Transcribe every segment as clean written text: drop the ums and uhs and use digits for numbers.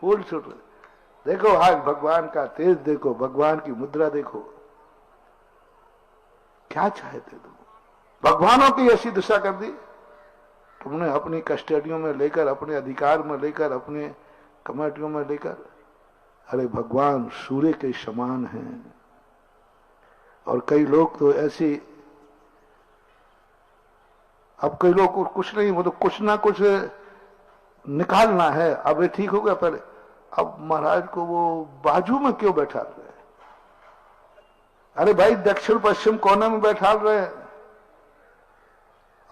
फूल छूट रहे। देखो आज भगवान का तेज देखो, भगवान की मुद्रा देखो, क्या चाहते तुम? भगवानों की ऐसी दिशा कर दी तुमने, अपनी कस्टडियों में लेकर, अपने अधिकार में लेकर, अपने कमेटियों में लेकर। अरे भगवान सूर्य के समान हैं। और कई लोग तो ऐसे, अब कई लोग को कुछ नहीं, वो तो कुछ ना कुछ निकालना है। अब ये ठीक हो गया पहले, अब महाराज को वो बाजू में क्यों बैठा रहे? अरे भाई दक्षिण पश्चिम कोने में बैठा रहे।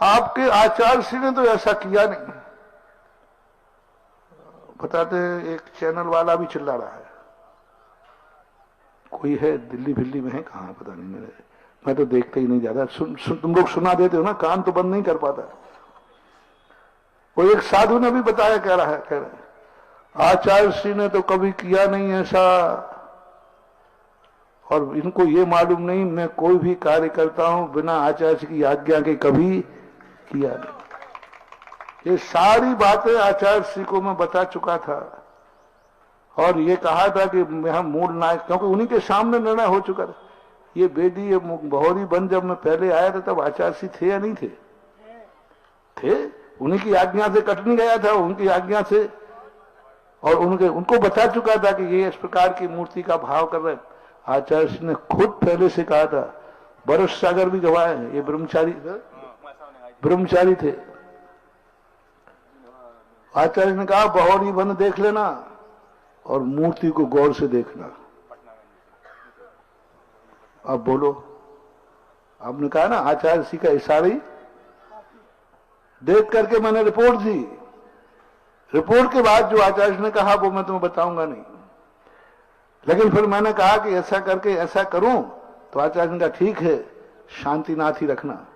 आपके आचार्य श्री ने तो ऐसा किया नहीं। बताते एक चैनल वाला भी चिल्ला रहा है, कोई है दिल्ली फिल्ली में है, कहां पता नहीं, मैं तो देखते ही नहीं ज्यादा। तुम लोग सुना देते हो ना, कान तो बंद नहीं कर पाता। वो एक साधु ने भी बताया, कह रहे आचार्य श्री ने तो कभी किया नहीं ऐसा, और इनको ये मालूम नहीं मैं कोई भी कार्य करता हूं बिना आचार्य की आज्ञा के कभी किया नहीं। ये सारी बातें आचार्य श्री को मैं बता चुका था, और ये कहा था कि यहां मूल नायक, क्योंकि उन्हीं के सामने निर्णय हो चुका था। ये बेदी, ये बहोरी बन जब मैं पहले आया था तब आचार्य श्री थे या नहीं थे? थे। उन्हीं की आज्ञा से कटनी गया था, उनकी आज्ञा से, और उनको बता चुका था कि ये इस प्रकार की मूर्ति का भाव कर रहे हैं। आचार्य श्री ने खुद पहले से कहा था, बरस सागर भी गवाह है, ये ब्रह्मचारी थे। आचार्य ने कहा बहोरी वन देख लेना और मूर्ति को गौर से देखना। अब बोलो, आपने कहा ना आचार्य श्री का इशारा ही देख करके मैंने रिपोर्ट दी। रिपोर्ट के बाद जो आचार्य ने कहा वो मैं तुम्हें बताऊंगा नहीं, लेकिन फिर मैंने कहा कि ऐसा करके ऐसा करूं, तो आचार्य ने कहा ठीक है, शांतिनाथ ही रखना,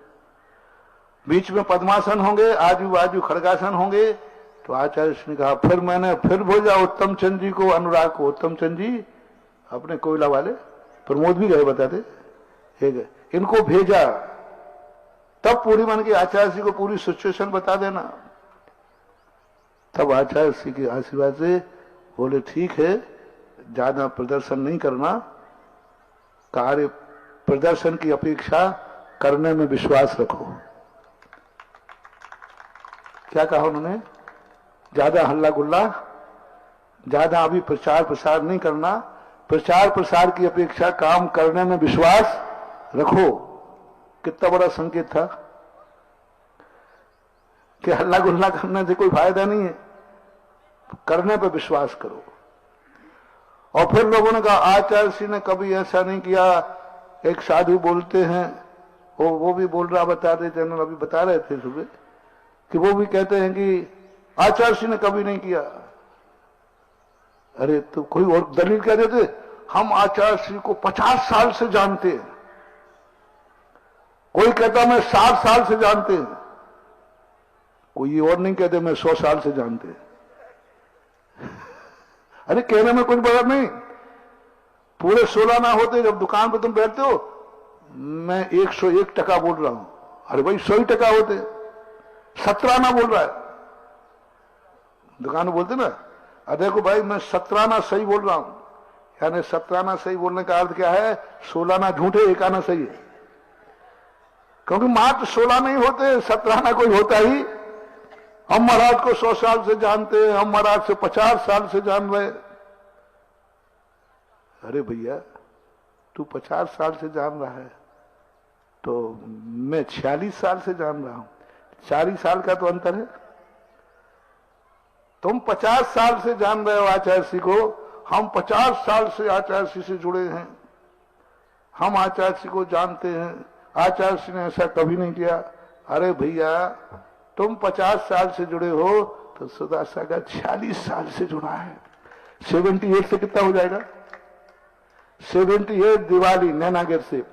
बीच में पद्मासन होंगे, आजू बाजू खड़गासन होंगे। तो आचार्य ने कहा, फिर मैंने फिर भेजा उत्तम चंद जी को, अनुराग को। उत्तम चंद जी अपने कोयला वाले, प्रमोद भी गए बताते, इनको भेजा। तब पूरी मन की आचार्य श्री को पूरी सिचुएशन बता देना। तब आचार्य श्री के आशीर्वाद से बोले ठीक है, ज्यादा प्रदर्शन नहीं करना, कार्य प्रदर्शन की अपेक्षा करने में विश्वास रखो। क्या कहा उन्होंने? ज्यादा हल्ला गुल्ला, ज्यादा अभी प्रचार प्रसार नहीं करना, प्रचार प्रसार की अपेक्षा काम करने में विश्वास रखो। कितना बड़ा संकेत था कि हल्ला गुल्ला करने से कोई फायदा नहीं है, करने पर विश्वास करो। और फिर लोगों ने कहा आचार्य श्री ने कभी ऐसा नहीं किया। एक साधु बोलते हैं, वो भी बोल रहा, बता रहे चैनल अभी बता रहे थे सुबह, कि वो भी कहते हैं कि आचार्य श्री ने कभी नहीं किया। अरे तो कोई और दलील कह देते, हम आचार्य श्री को 50 साल से जानते हैं, कोई कहता मैं 60 साल से जानते हैं, कोई ये और नहीं कहते मैं 100 साल से जानते हैं। अरे कहने में कुछ बड़ा नहीं, पूरे 16 ना होते जब दुकान पर तुम बैठते हो, मैं 101% बोल रहा हूं। अरे भाई 100% होते, 17 ना बोल रहा है, दुकान में बोलते ना, अरे देखो भाई मैं 17 ना सही बोल रहा हूं, यानी 17 ना सही बोलने का अर्थ क्या है? 16 ना झूठे, 1 आना सही है। क्योंकि मात्र 16 नहीं होते, 17 ना कोई होता ही। हम महाराज को 100 साल से जानते हैं, हम महाराज से 50 साल से जान रहे। अरे भैया तू 50 साल से जान रहा है, तो मैं 46 साल से जान रहा हूं, 40 साल का तो अंतर है। तुम 50 साल से जान रहे हो आचार्य श्री को, हम 50 साल से आचार्य श्री से जुड़े हैं, हम आचार्य श्री को जानते हैं, आचार्य श्री ने ऐसा कभी नहीं किया। अरे भैया तुम 50 साल से जुड़े हो, तो सुधा सागर 46 साल से जुड़ा है। 78 से कितना हो जाएगा? 78 दिवाली नैनागिर से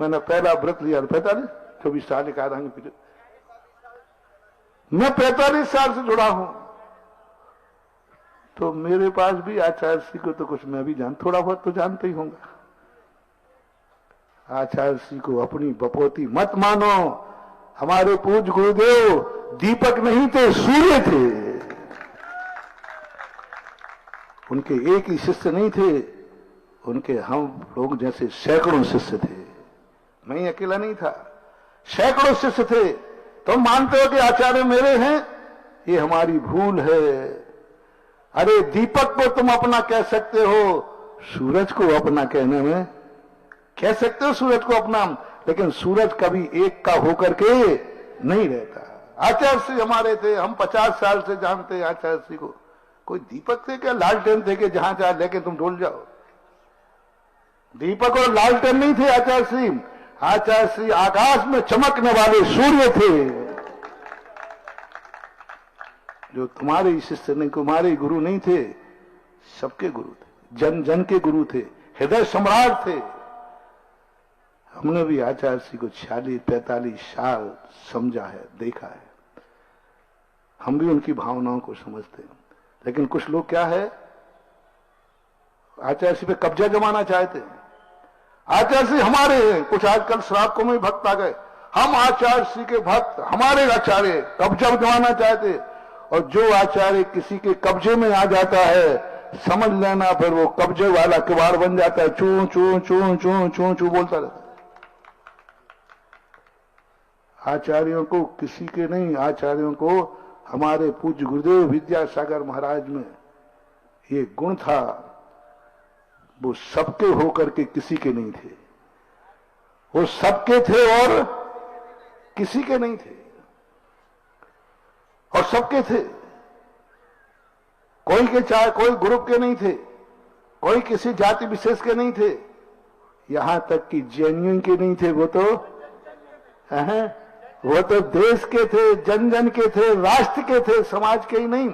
मैंने पहला व्रत लिया, 45 साल एक आधांगे पीछे, मैं 45 साल से जुड़ा हूं। तो मेरे पास भी आचार्य श्री को तो कुछ मैं भी थोड़ा बहुत तो जानते ही होंगे। आचार्य श्री को अपनी बपोती मत मानो। हमारे पूज्य गुरुदेव दीपक नहीं थे, सूर्य थे। उनके एक ही शिष्य नहीं थे, उनके हम लोग जैसे सैकड़ों शिष्य थे। मैं ही अकेला नहीं था, सैकड़ों शिष्य थे। तुम मानते हो कि आचार्य मेरे हैं, ये हमारी भूल है। अरे दीपक को तुम अपना कह सकते हो, सूरज को अपना कहने में कह सकते हो सूरज को अपना, लेकिन सूरज कभी एक का होकर के नहीं रहता। आचार्य श्री हमारे थे, हम 50 साल से जानते हैं आचार्य श्री को। कोई दीपक थे क्या, लालटेन थे कि जहां चाहे लेके तुम डोल जाओ? दीपक और लालटेन नहीं थे आचार्य श्री। आचार्य श्री आकाश में चमकने वाले सूर्य थे, जो तुम्हारे शिष्य नहीं, तुम्हारे गुरु नहीं थे, सबके गुरु थे, जन जन के गुरु थे, हृदय सम्राट थे। हमने भी आचार्य श्री को 46-45 साल समझा है, देखा है। हम भी उनकी भावनाओं को समझते हैं। लेकिन कुछ लोग क्या है, आचार्य श्री पे कब्जा जमाना चाहते हैं। आचार्य श्री हमारे हैं। कुछ आजकल श्रावकों में भक्त आ गए, हम आचार्य श्री के भक्त, हमारे आचार्य, कब्जा जमाना चाहते। और जो आचार्य किसी के कब्जे में आ जाता है, समझ लेना फिर वो कब्जे वाला किवाड़ बन जाता है, चू चू चू चू चू चू बोलता रहता है। आचार्यों को किसी के नहीं, आचार्यों को हमारे पूज्य गुरुदेव विद्यासागर महाराज में ये गुण था, वो सबके होकर के किसी के नहीं थे। वो सबके थे और किसी के नहीं थे, और सबके थे। कोई के चाहे कोई ग्रुप के नहीं थे, कोई किसी जाति विशेष के नहीं थे, यहां तक कि जैनियों के नहीं थे। वो तो देश के थे, जन जन के थे, राष्ट्र के थे, समाज के ही नहीं,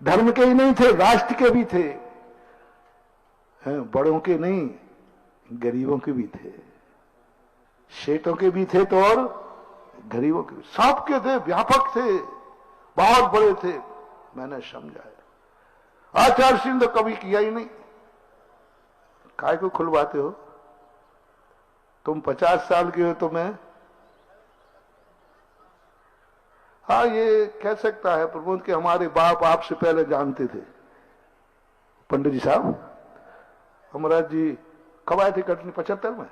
धर्म के ही नहीं थे, राष्ट्र के भी थे। बड़ों के नहीं, गरीबों के भी थे, शेठों के भी थे तो और गरीबों के भी, सबके थे, व्यापक थे, बहुत बड़े थे। मैंने समझा है। आचार्य सिंह तो कभी किया ही नहीं। काय को खुलवाते हो? तुम 50 साल के हो तो मैं, हाँ ये कह सकता है प्रमोद के हमारे बाप आपसे पहले जानते थे। पंडित जी साहब, अमराज जी कब आए थे कटनी? 75 में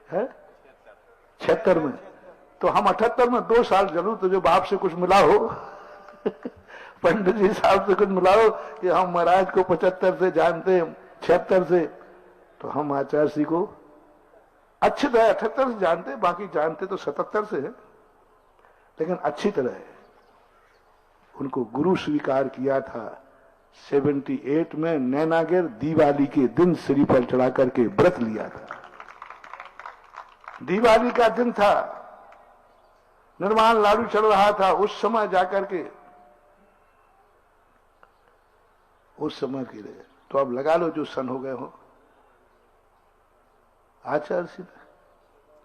है, 76 में। तो हम 78 में 2 साल चलू, तो जो बाप से कुछ मिला हो पंडित जी साहब से कुछ मिला हो कि हम महाराज को 75 से जानते हैं, 76 से, तो हम आचार्य श्री को अच्छी तरह 78 से जानते, बाकी जानते तो 77 से है, लेकिन अच्छी तरह है। उनको गुरु स्वीकार किया था 78 में, नैनागिर दिवाली के दिन सिरी पर चढ़ा करके व्रत लिया था। दिवाली का दिन था, निर्माण लाडू चल रहा था, उस समय जाकर के, उस समय के लिए तो अब लगा लो जो सन हो गए हो। आचार्य श्री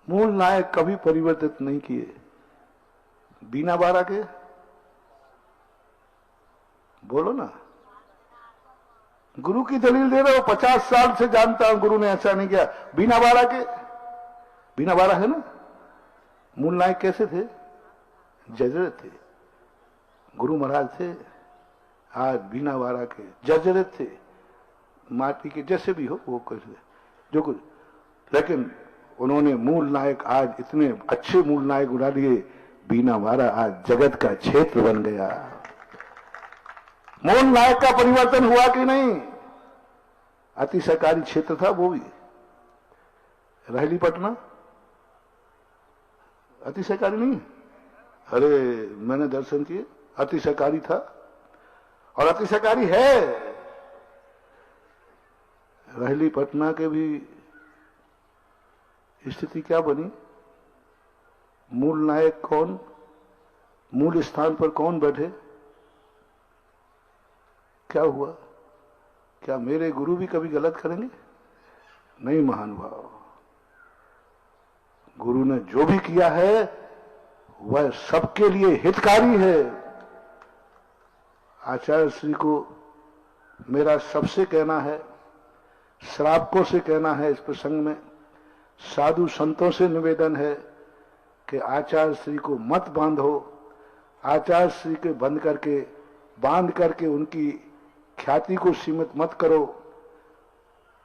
मूल नायक कभी परिवर्तित नहीं किए। बीना बारा के बोलो ना, गुरु की दलील दे रहे हो, 50 साल से जानता हूं गुरु ने ऐसा नहीं किया। बीना बारा के, बीना बारा है ना, मूल नायक कैसे थे? जर्जरित थे। गुरु महाराज थे, आज बीना बारा के जर्जरित थे, माटी के जैसे भी हो वो कुछ जो कुछ, लेकिन उन्होंने मूल नायक आज इतने अच्छे मूल नायक उड़ा दिए। बीना बारा आज जगत का क्षेत्र बन गया। मूल नायक का परिवर्तन हुआ कि नहीं? अतिशयकारी क्षेत्र था वो भी। रहली पटना अतिशयकारी नहीं? अरे मैंने दर्शन किए, अतिशयकारी था और अतिशयकारी है। रहली पटना के भी स्थिति क्या बनी? मूल नायक कौन, मूल स्थान पर कौन बैठे? क्या हुआ? क्या मेरे गुरु भी कभी गलत करेंगे? नहीं महानुभाव, गुरु ने जो भी किया है वह सबके लिए हितकारी है। आचार्य श्री को मेरा सबसे कहना है, श्रावकों से कहना है, इस प्रसंग में साधु संतों से निवेदन है कि आचार्य श्री को मत बांधो, आचार्य श्री के बंद करके बांध करके उनकी ख्याति को सीमित मत करो।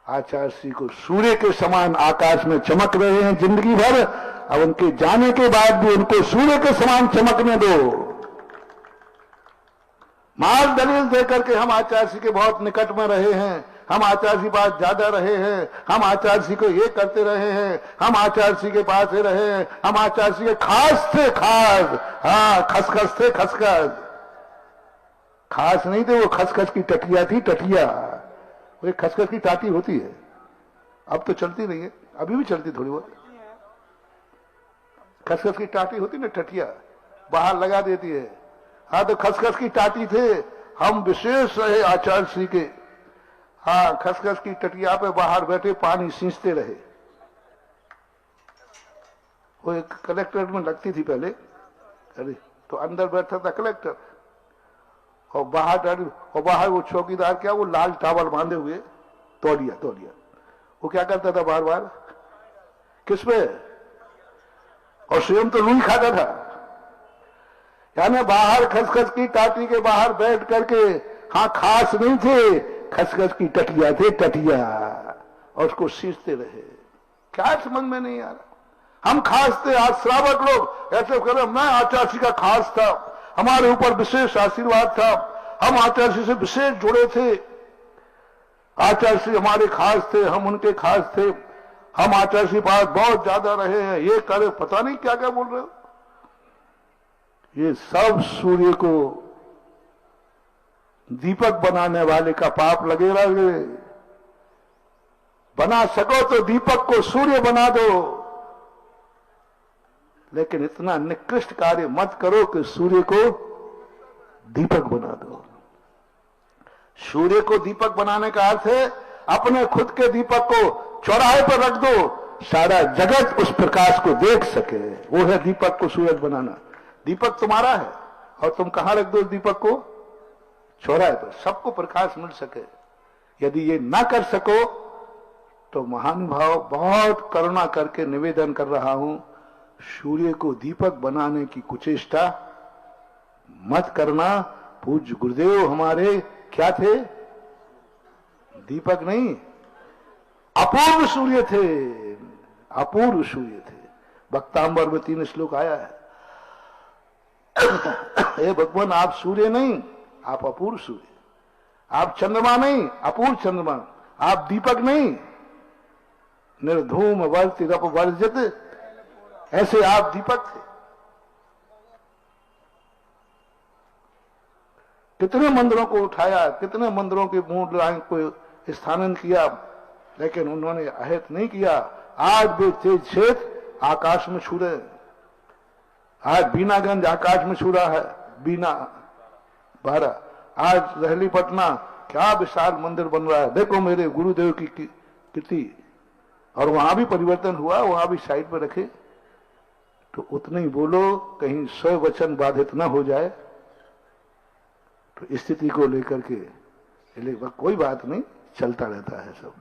आचार्य श्री को सूर्य के समान आकाश में चमक रहे हैं जिंदगी भर, अब उनके जाने के बाद भी उनको सूर्य के समान चमकने दो। माल दलील देकर के हम आचार्य श्री के बहुत निकट में रहे हैं, हम आचार्य जी पास ज्यादा रहे हैं, हम आचार्य जी को ये करते रहे हैं, हम आचार्य जी के पास ही रहे हैं, हम आचार्य जी के खास थे, खास, हाँ खसखस थे, खसखस, खास नहीं थे वो, खसखस की टटिया थी, टटिया। वो खसखस की टाटी होती है, अब तो चलती नहीं है, अभी भी चलती थोड़ी बहुत। खसखस की टाटी होती ना, टटिया बाहर लगा देती है। हाँ तो खसखस की टाटी थे हम, विशेष रहे आचार्य श्री के। हाँ खसखस की टटिया पे बाहर बैठे पानी सींचते रहे। वो एक कलेक्टर में लगती थी पहले, अरे तो अंदर बैठा था कलेक्टर और बाहर वो चौकीदार, क्या वो लाल टावल बांधे हुए, तौलिया, वो क्या करता था बार बार, किस पे, और स्वयं तो लूई खाता था। यानी बाहर खसखस की टाटी के बाहर बैठ करके, हाँ खास नहीं थे, खसखस की टटिया थे, टटिया, और उसको सींचते रहे। क्या समझ में नहीं आ रहा। हम खास थे, आज श्रावक लोग ऐसे कह रहे मैं आचार्य का खास था, हमारे ऊपर विशेष आशीर्वाद था, हम आचार्य से विशेष जुड़े थे, आचार्य से हमारे खास थे, हम उनके खास थे, हम आचार्य के पास बहुत ज्यादा रहे हैं, ये करे, पता नहीं क्या क्या बोल रहे हो। ये सब सूर्य को दीपक बनाने वाले का पाप लगेगा। बना सको तो दीपक को सूर्य बना दो, लेकिन इतना निकृष्ट कार्य मत करो कि सूर्य को दीपक बना दो। सूर्य को दीपक बनाने का अर्थ है अपने खुद के दीपक को चौराहे पर रख दो, सारा जगत उस प्रकाश को देख सके। वो है दीपक को सूरज बनाना। दीपक तुम्हारा है और तुम कहां रख दो दीपक को? चौराहे पर, सबको प्रकाश मिल सके। यदि ये ना कर सको तो महानुभाव बहुत करुणा करके निवेदन कर रहा हूं, सूर्य को दीपक बनाने की कुचेष्टा मत करना। पूज्य गुरुदेव हमारे क्या थे? दीपक नहीं, अपूर्व सूर्य थे, अपूर्व सूर्य थे। भक्तांबर में 3 श्लोक आया है, हे भगवान आप सूर्य नहीं, आप अपूर्व सूर्य, आप चंद्रमा नहीं, अपूर्व चंद्रमा, आप दीपक नहीं, निर्धूम वर्ति रप वर्जित, ऐसे आप दीपक थे। कितने मंदिरों को उठाया, कितने मंदिरों के मूल लाइन को स्थानांतरित किया, लेकिन उन्होंने अहित नहीं किया। आज वे तेज क्षेत्र आकाश में छू रहे, आज बीनागंज आकाश में छू रहा है, बीना 12, आज रहली पटना क्या विशाल मंदिर बन रहा है। देखो मेरे गुरुदेव की कृति, और वहां भी परिवर्तन हुआ, वहां भी साइड पर रखे। तो उतना ही बोलो, कहीं स्व वचन बाधित न हो जाए। तो स्थिति को लेकर के कोई बात नहीं, चलता रहता है सब।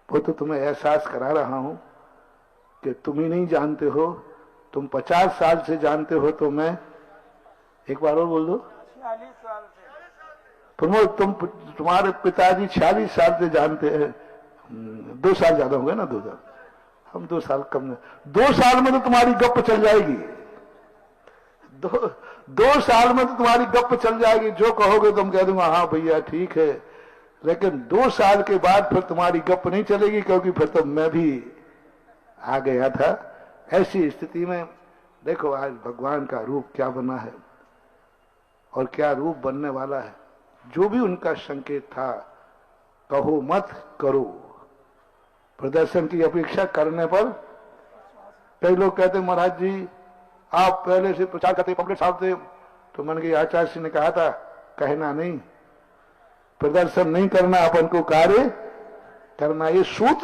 वो तो तुम्हें एहसास करा रहा हूं कि तुम ही नहीं जानते हो, तुम 50 साल से जानते हो, तो मैं एक बार और बोल दो, 46 साल से। तुम्हारे पिताजी 46 साल से जानते हैं। 2 साल ज्यादा होंगे ना, 2 साल, हम 2 साल कम नहीं। 2 साल में तो तुम्हारी गप चल जाएगी, 2 साल में तो तुम्हारी गप चल जाएगी। जो कहोगे तुम कह दूंगा हाँ भैया ठीक है, लेकिन 2 साल के बाद फिर तुम्हारी गप नहीं चलेगी, क्योंकि फिर तो मैं भी आ गया था। ऐसी स्थिति में देखो आज भगवान का रूप क्या बना है और क्या रूप बनने वाला है। जो भी उनका संकेत था, कहो मत करो, प्रदर्शन की अपेक्षा करने पर। कई लोग कहते महाराज जी आप पहले से प्रचार करते, पब्लिक साहब थे, तो मैंने कहा आचार्य जी ने कहा था कहना नहीं, प्रदर्शन नहीं करना, अपन को कार्य करना। ये सूत्र